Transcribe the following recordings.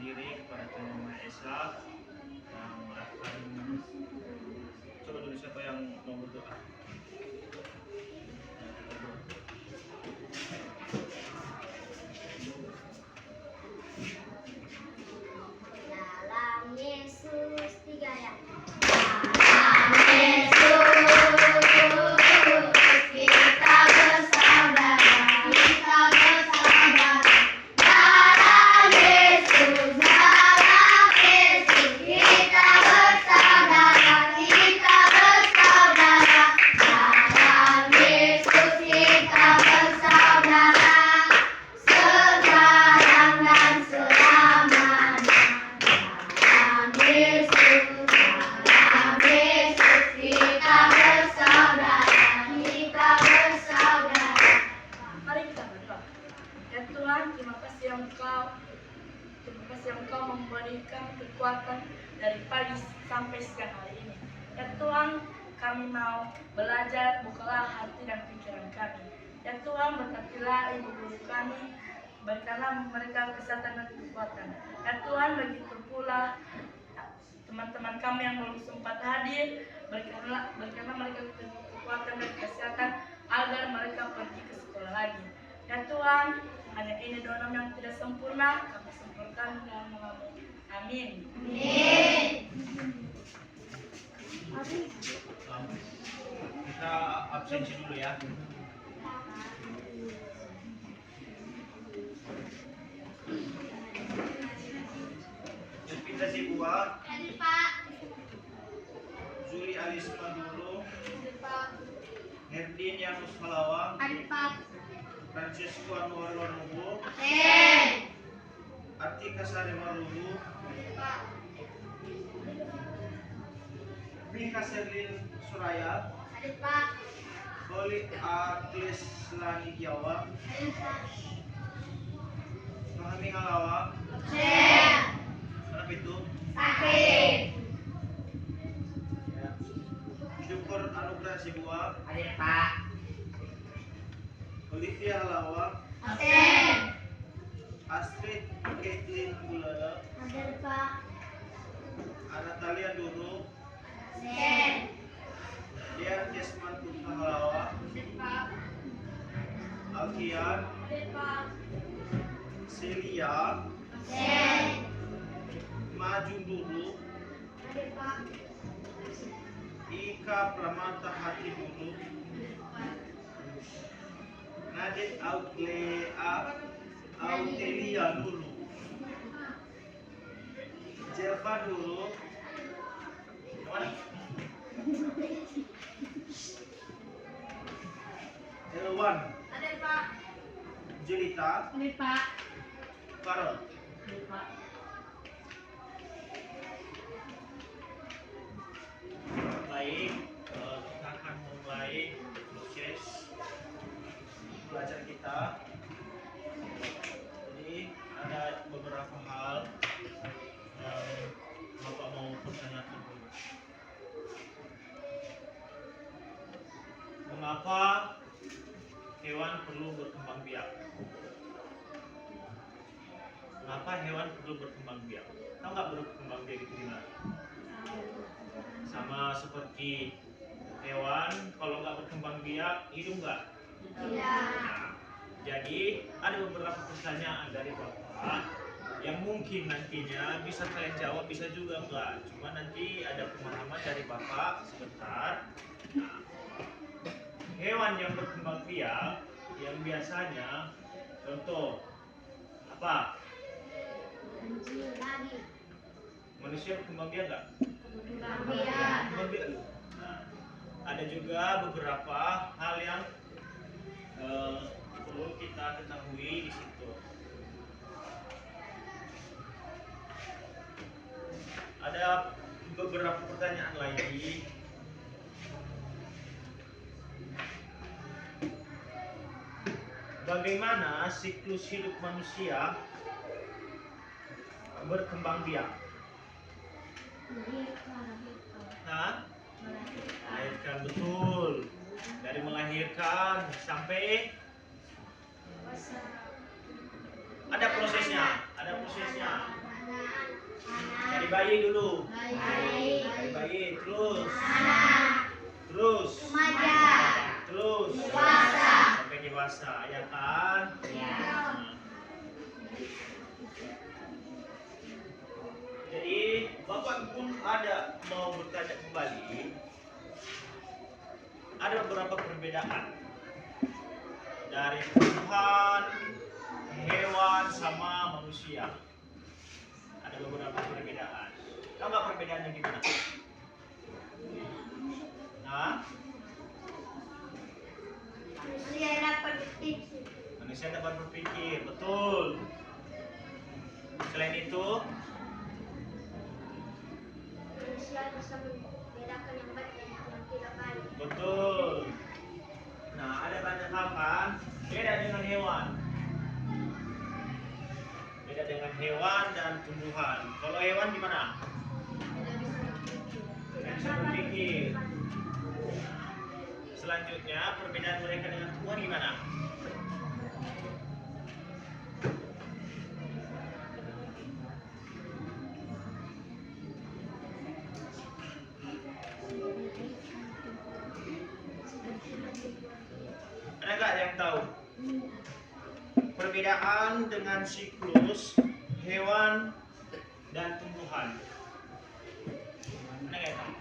diri kepada Tuhan Yang Maha Esa yang akan coba dulu siapa yang mau berdoa. Dalam Yesus 3 ya. Engkau memberikan kekuatan dari pagi sampai siang hari ini. Ya Tuhan, kami mau belajar, bukalah hati dan pikiran kami. Ya Tuhan, berkatilah ibu guru kami, berikanlah mereka kesehatan dan kekuatan. Ya Tuhan, begitu pula teman-teman kami yang belum sempat hadir, berikanlah mereka kekuatan dan kesehatan agar mereka pergi ke sekolah lagi. Ya Tuhan, hanya ini doa yang tidak sempurna, kami sempurnakan dalam namamu. Amin. Kita absensi dulu ya. Kita si buat. Hadir Pak. Zuli Alisma dulu. Hadir Pak. Herdin Yanus Halawang. Hadir Pak. Francesco Anwar Wanubu. Hadir. Atika Sari Marudu. Pak. Mika Serlin Suraya. Hadir Pak. Holy Atlis Lani Jawa. Hadir Pak. Mahami Ngalawa. Hadir. Kenapa itu? Sakit. Ya. Syukur Anugerah Sibuan. Hadir Pak. Olivia Halawa. Hadir. Astrid Caitlin Bulada. Hadir Pak. Anatalia Duru. Hadir. Dian Jesman Putra Halawa. Hadir Pak. Alfian. Hadir Pak. Celia. Hadir. Maju Duru. Hadir Pak. Ika Pramanta Hati Duru. Nadit Autelia dulu. Jelva dulu. Mana? Elwan. Hadir Pak. Jelita. Hadir Pak. Karol. Hadir Pak. Baik, kita akan mulai proses belajar kita. Jadi ada beberapa hal yang Bapak mau pertanyakan dulu. Mengapa hewan perlu berkembang biak? Mengapa hewan perlu berkembang biak? Tahu nggak berkembang biak itu gimana? Sama seperti hewan, kalau nggak berkembang biak, hidup nggak? Tidak. Nah, jadi ada beberapa pertanyaan dari Bapak yang mungkin nantinya bisa kalian jawab, bisa juga enggak. Cuma nanti ada pemahaman dari Bapak sebentar. Nah, hewan yang berkembang biak yang biasanya, contoh apa? Anjing lagi. Manusia berkembang biak nggak? Biar. Berkembang biak. Nah, ada juga beberapa hal yang perlu kita ketahui di situ. Ada beberapa pertanyaan lagi. Bagaimana siklus hidup manusia berkembang biak? Nah, melahirkan, betul. Dari melahirkan sampai ada prosesnya, Dari bayi dulu. bayi, Dari bayi terus. anak, Terus. remaja, Terus. dewasa. Sampai dewasa, ya kan? Ya. Nah. Jadi Bapak pun ada mau bertanya kembali. Ada beberapa perbedaan dari tumbuhan, hewan sama manusia. Ada beberapa perbedaan. Tahu nggak perbedaannya gimana? Nah, Manusia dapat berpikir. manusia dapat berpikir, betul. Selain itu, Manusia bisa membedakan yang baik dan yang tidak baik. betul. Nah, ada banyak hal kan? Beda dengan hewan. Beda dengan hewan dan tumbuhan. Kalau hewan gimana? Tidak bisa berpikir. Selanjutnya, perbedaan mereka dengan tumbuhan gimana? Ada nggak yang tahu? Perbedaan dengan siklus hewan dan tumbuhan. Ada nggak yang tahu?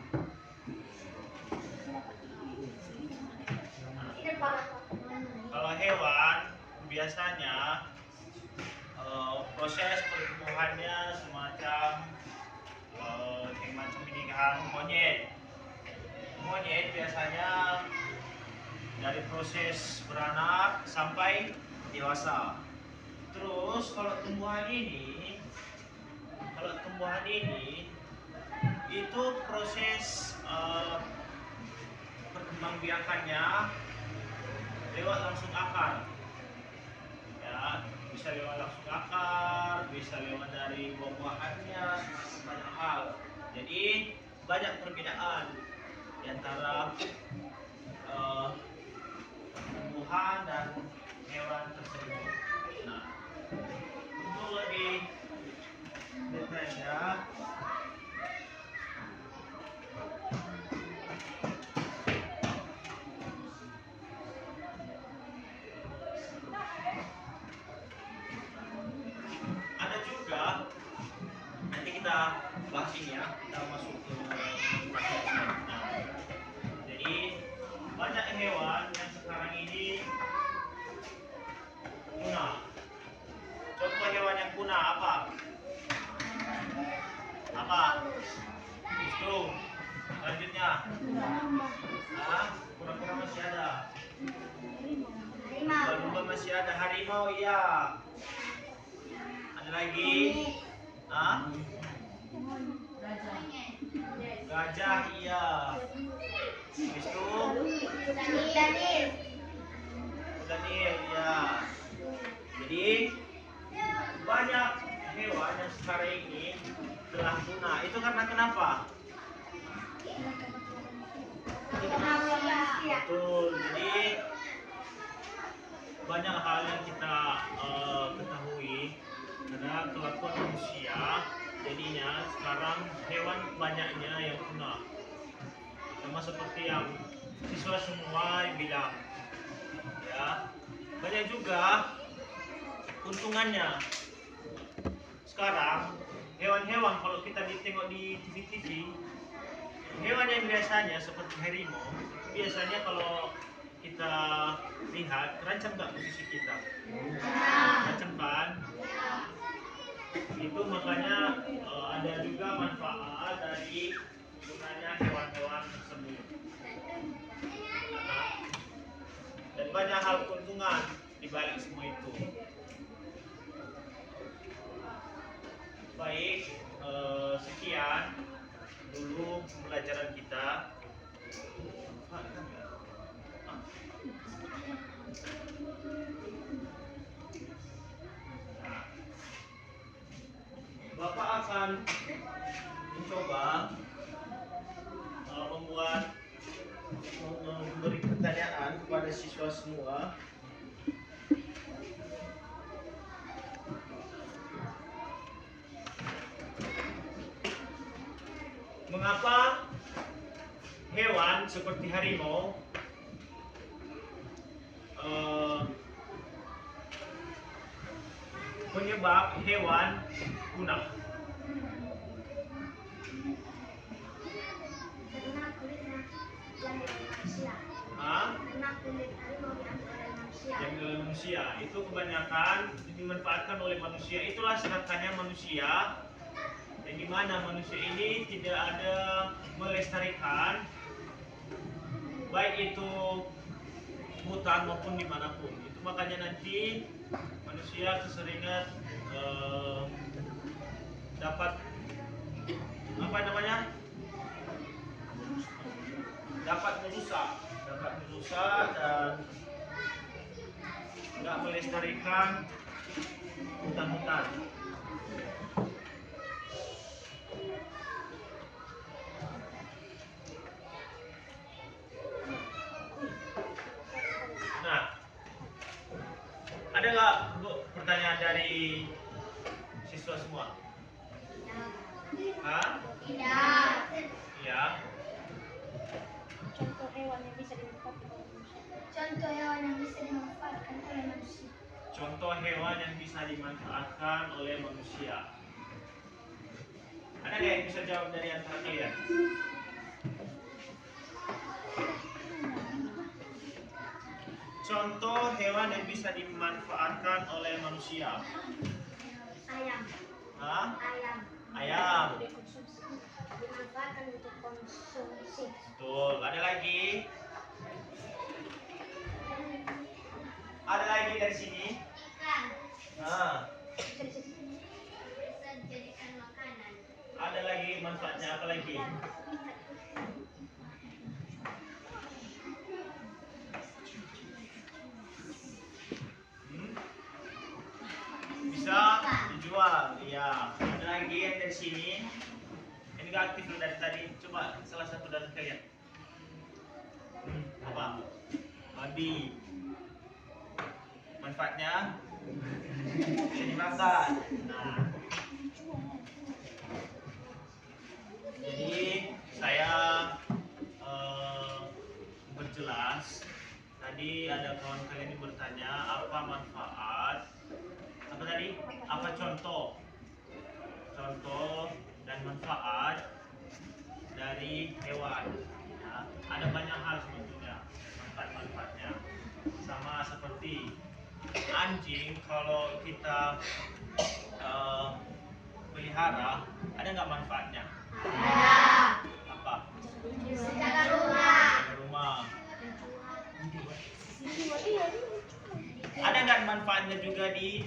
Kalau hewan biasanya proses pertumbuhannya semacam kayak macam ini kan monyet. Monyet biasanya dari proses beranak sampai dewasa. Terus kalau tumbuhan ini itu proses perkembangbiakannya lewat langsung akar. Ya, bisa lewat langsung akar, bisa lewat dari buah-buahannya, semacam banyak hal. Jadi banyak perbedaan di antara tumbuhan dan hewan tersebut. Nah, untuk lebih detailnya, ada juga nanti kita bahas ini ya, kita masuk ke prakteknya. Nah, jadi banyak hewan yang sekarang ini punah. Contoh hewan yang punah apa? Apa? Itu. Selanjutnya, kura-kura masih ada. Lumba-lumba masih ada. Harimau iya. Ada lagi? Gajah iya. Itu. Daniel ya. Jadi banyak hewan yang sekarang ini telah punah. Itu karena kenapa? Betul. Jadi banyak hal yang kita ketahui karena kelakuan manusia. Jadinya sekarang hewan banyaknya yang punah. Sama seperti yang siswa semua bilang. Ya, banyak juga untungannya. Sekarang hewan-hewan kalau kita tengok di TV-TV, hewan yang biasanya seperti harimau, biasanya kalau kita lihat terancam nggak posisi kita? Terancam kan? Itu makanya ada juga manfaat dari gunanya hewan-hewan tersebut. Dan banyak hal keuntungan di balik semua itu. Baik, sekian dulu pembelajaran kita. Bapak akan mencoba memberi pertanyaan kepada siswa semua. seperti harimau, penyebab hewan punah. Karena kulitnya diambil oleh manusia. Hah? Karena kulit harimau diambil oleh manusia. Yang oleh manusia itu kebanyakan dimanfaatkan oleh manusia. Itulah serangkanya manusia. Yang dimana manusia ini tidak ada melestarikan, baik itu hutan maupun dimanapun. Itu makanya nanti manusia keseringan dapat apa namanya? Dapat merusak dan nggak melestarikan hutan-hutan. Nah, ada nggak Bu pertanyaan dari siswa semua? Hah? Tidak. Ya. Contoh hewan yang bisa dimanfaatkan oleh manusia. Contoh hewan yang bisa dimanfaatkan oleh manusia. Contoh hewan yang bisa dimanfaatkan oleh manusia. Ada nggak yang bisa jawab dari antara kalian? Contoh hewan yang bisa dimanfaatkan oleh manusia. Ayam. Hah? Ayam. Ayam. Dimanfaatkan untuk konsumsi. Betul. Ada lagi? Ada lagi dari sini? Ikan. Nah, Bisa dijadikan makanan. ada lagi manfaatnya apa lagi? Bisa dijual. Iya. Ada lagi yang dari sini? Ini gak aktif loh dari tadi. Coba salah satu dari kalian. Apa? Babi. Manfaatnya bisa dimakan. Nah, jadi saya berjelas. Tadi ada kawan kalian yang bertanya apa manfaat, apa tadi? Apa contoh dan manfaat dari hewan? Ya, ada banyak hal sebetulnya manfaat-manfaatnya. Sama seperti anjing, kalau kita pelihara, ada nggak manfaatnya? Ada. Apa? Bisa jaga rumah. Jaga rumah. Ada nggak manfaatnya juga di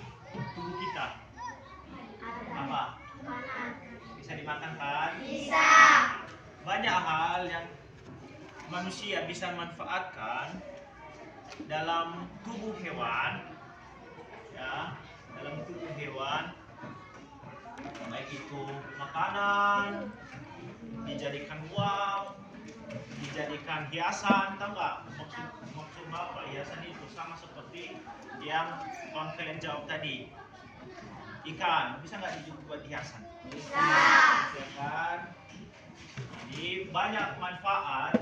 tubuh kita? Apa? Makanan. Bisa dimakan kan? Bisa. Banyak hal yang manusia bisa manfaatkan dalam tubuh hewan, ya, dalam tubuh hewan, baik itu makanan, dijadikan uang, dijadikan hiasan, tahu nggak? Maksud Bapak hiasan itu sama seperti yang kawan kalian jawab tadi. Ikan bisa nggak dibuat hiasan? Bisa. Ya kan? Jadi banyak manfaat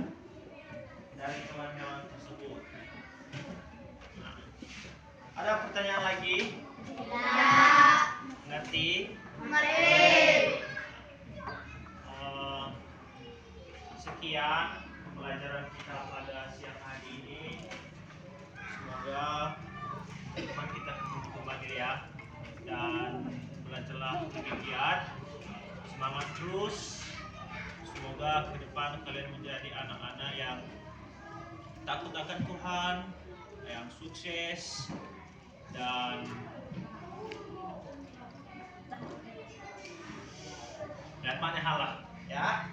dari hewan-hewan tersebut. Nah, ada pertanyaan lagi? Tidak. Ngerti? Mari. Sekian pembelajaran kita pada siang hari ini. Semoga teman kita ketemu kembali ya, dan belajarlah lebih giat, semangat terus. Semoga ke depan kalian menjadi anak-anak yang takut akan Tuhan, yang sukses, dan banyak hal lah ya.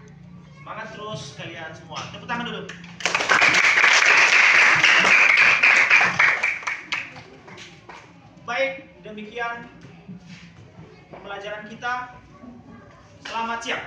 Semangat terus kalian semua. Tepuk tangan dulu. Baik, demikian pembelajaran kita. Selamat siang.